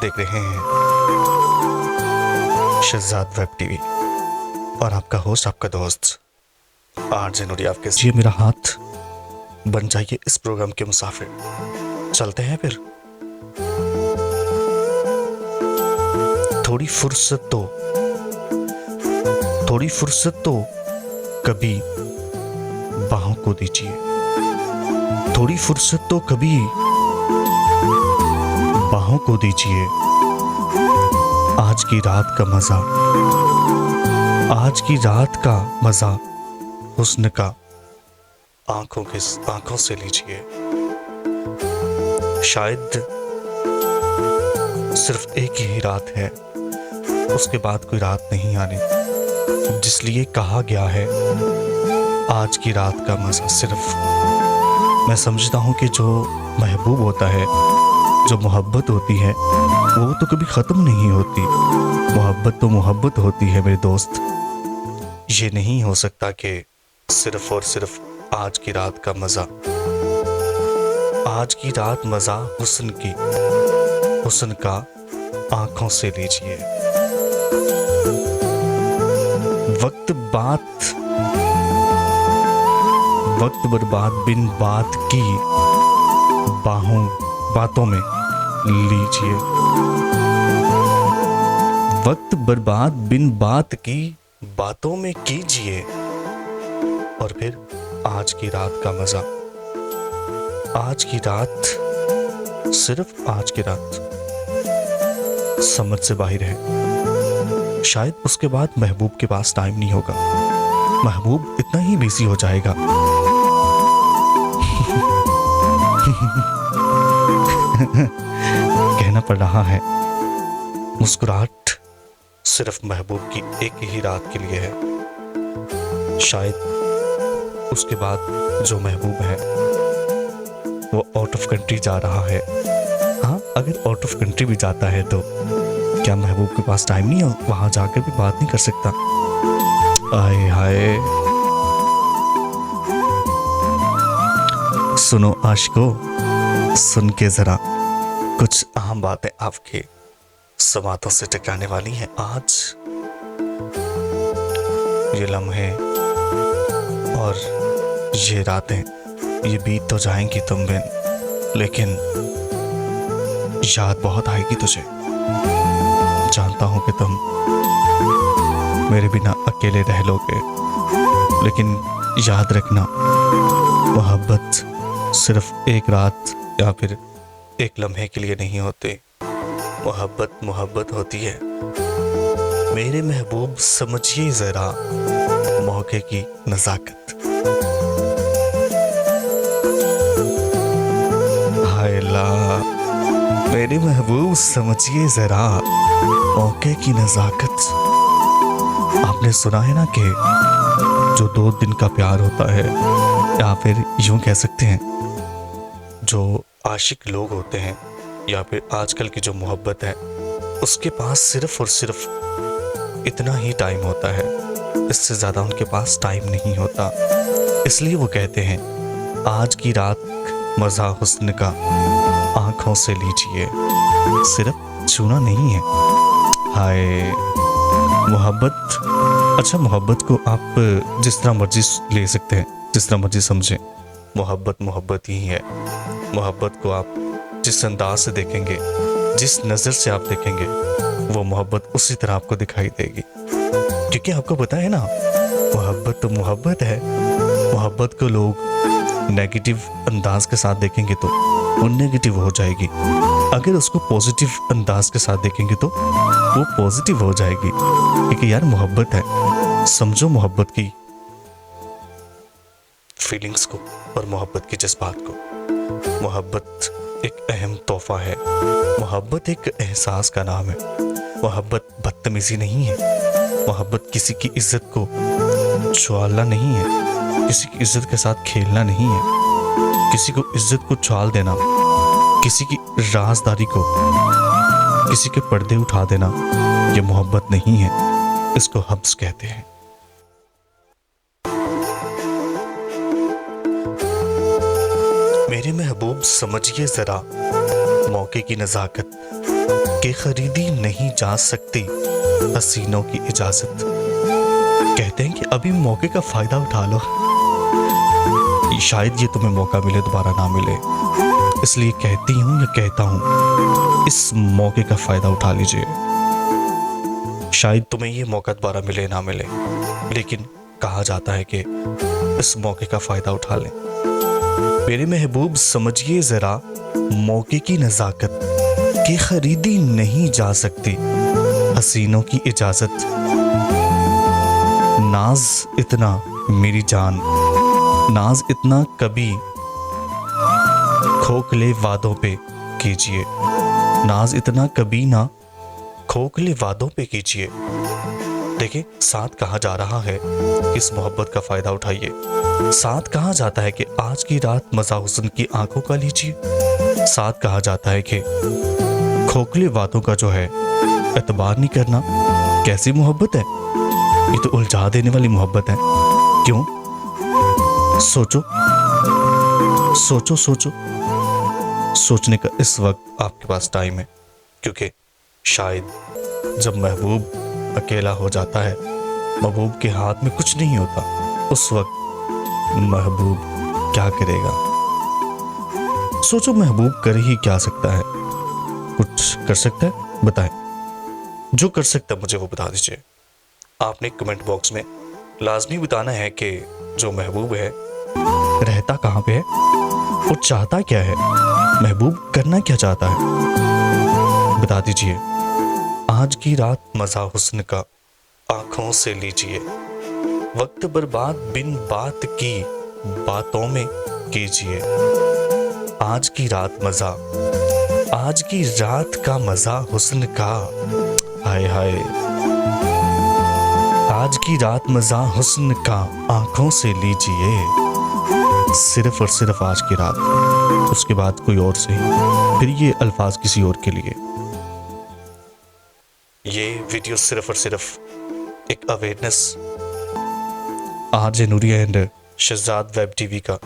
देख रहे हैं शहजाद वेब टीवी और आपका होस्ट, आपका दोस्त आरजे नूरी आपके जी। मेरा हाथ बन जाइए इस प्रोग्राम के मुसाफिर। चलते हैं फिर। थोड़ी फुर्सत तो कभी बाहों को दीजिए। थोड़ी फुर्सत तो कभी बाहों को दीजिए। आज की रात का मजा हुस्न का आंखों से लीजिए। शायद सिर्फ एक ही रात है, उसके बाद कोई रात नहीं आनी, जिसलिए कहा गया है आज की रात का मजा सिर्फ। मैं समझता हूँ कि जो महबूब होता है, जो मोहब्बत होती है, वो तो कभी ख़त्म नहीं होती। मोहब्बत तो मोहब्बत होती है मेरे दोस्त। ये नहीं हो सकता कि सिर्फ और सिर्फ आज की रात का मज़ा। आज की रात मज़ा हुस्न का आंखों से लीजिए। वक्त बर्बाद बिन बात की बातों में लीजिए। वक्त बर्बाद बिन बात की बातों में कीजिए। और फिर आज की रात का मजा। आज की रात, सिर्फ आज की रात समझ से बाहर है। शायद उसके बाद महबूब के पास टाइम नहीं होगा। महबूब इतना ही बिजी हो जाएगा कहना पड़ रहा है, मुस्कुराहट सिर्फ महबूब की एक ही रात के लिए है। शायद उसके बाद जो महबूब है वो आउट ऑफ कंट्री जा रहा है। हाँ, अगर आउट ऑफ कंट्री भी जाता है तो क्या महबूब के पास टाइम नहीं है? वहां जाकर भी बात नहीं कर सकता? आए हाय। सुनो आशिको, सुन के जरा कुछ अहम बातें आपके समातों से टकराने वाली हैं। आज ये लम्हे और ये रातें, ये बीत तो जाएंगी तुम बिन, लेकिन याद बहुत आएगी तुझे। जानता हूं कि तुम मेरे बिना अकेले रह लोगे, लेकिन याद रखना, मोहब्बत सिर्फ एक रात या फिर एक लम्हे के लिए नहीं होती। मोहब्बत होती है। मेरे महबूब समझिए जरा मौके की नजाकत। हाय ला, मेरे महबूब समझिए जरा मौके की नजाकत। आपने सुना है ना कि जो 2 दिन का प्यार होता है, या फिर यूं कह सकते हैं जो आशिक लोग होते हैं, या फिर आजकल की जो मोहब्बत है, उसके पास सिर्फ और सिर्फ इतना ही टाइम होता है, इससे ज़्यादा उनके पास टाइम नहीं होता। इसलिए वो कहते हैं आज की रात मज़ा हुस्न का आंखों से लीजिए, सिर्फ छूना नहीं है। हाय मोहब्बत। अच्छा, मोहब्बत को आप जिस तरह मर्जी ले सकते हैं, जिस तरह मर्जी समझें। मोहब्बत ही है। मोहब्बत को आप जिस अंदाज से देखेंगे, जिस नज़र से आप देखेंगे, वो मोहब्बत उसी तरह आपको दिखाई देगी। क्योंकि आपको पता है ना, मोहब्बत तो मोहब्बत है। मोहब्बत को लोग नेगेटिव अंदाज के साथ देखेंगे तो वो नेगेटिव हो जाएगी। अगर उसको पॉजिटिव अंदाज के साथ देखेंगे तो वो पॉजिटिव हो जाएगी। क्योंकि यार मोहब्बत है। समझो मोहब्बत की फीलिंग्स को और मोहब्बत के जज्बात को। मोहब्बत एक अहम तोहफा है। मोहब्बत एक एहसास का नाम है। मोहब्बत बदतमीजी नहीं है। मोहब्बत किसी की इज्जत को छुआलना नहीं है, किसी की इज्जत के साथ खेलना नहीं है, किसी को इज्जत को छुआल देना, किसी की राजदारी को, किसी के पर्दे उठा देना, ये मोहब्बत नहीं है। इसको हब्स कहते हैं। मेरे महबूब समझिए जरा मौके की नजाकत, कि खरीदी नहीं जा सकती हसीनों की इजाजत। कहते हैं कि अभी मौके का फायदा उठा लो, शायद ये तुम्हें मौका मिले दोबारा ना मिले, इसलिए कहती हूं या कहता हूं इस मौके का फायदा उठा लीजिए। शायद तुम्हें ये मौका दोबारा मिले ना मिले, लेकिन कहा जाता है कि इस मौके का फायदा उठा लें। मेरे महबूब समझिए जरा मौके की नजाकत कि खरीदी नहीं जा सकती हसीनों की इजाजत। नाज इतना मेरी जान, नाज इतना कभी खोखले वादों पे कीजिए, नाज इतना कभी ना खोखले वादों पे कीजिए। देखिए, साथ कहा जा रहा है कि इस मोहब्बत का फायदा उठाइए। साथ कहा जाता है कि आज की रात मजा हुस्न की आंखों का लीजिए। साथ कहा जाता है कि खोखले वादों का जो है एतबार नहीं करना। कैसी मोहब्बत है ये, तो उलझा देने वाली मोहब्बत है। क्यों? सोचो सोचो सोचो, सोचने का इस वक्त आपके पास टाइम है, क्योंकि शायद जब महबूब अकेला हो जाता है, महबूब के हाथ में कुछ नहीं होता, उस वक्त महबूब क्या करेगा। सोचो महबूब कर ही क्या सकता है? कुछ कर सकता है? बताएं। जो कर सकता है मुझे वो बता दीजिए। आपने कमेंट बॉक्स में लाजमी बताना है कि जो महबूब है रहता कहाँ पे है, वो चाहता क्या है, महबूब करना क्या चाहता है, बता दीजिए। आज की रात मजा हुस्न का आंखों से लीजिए, वक्त बर्बाद बिन बात की बातों में कीजिए। आज की रात मजा, आज की रात का मजा हुस्न का, हाय हाय। आज की रात मजा हुस्न का आंखों से लीजिए, सिर्फ और सिर्फ आज की रात, उसके बाद कोई और सही, फिर ये अल्फाज किसी और के लिए। ये वीडियो सिर्फ और सिर्फ एक awareness RJ Noori and Shahzad web TV का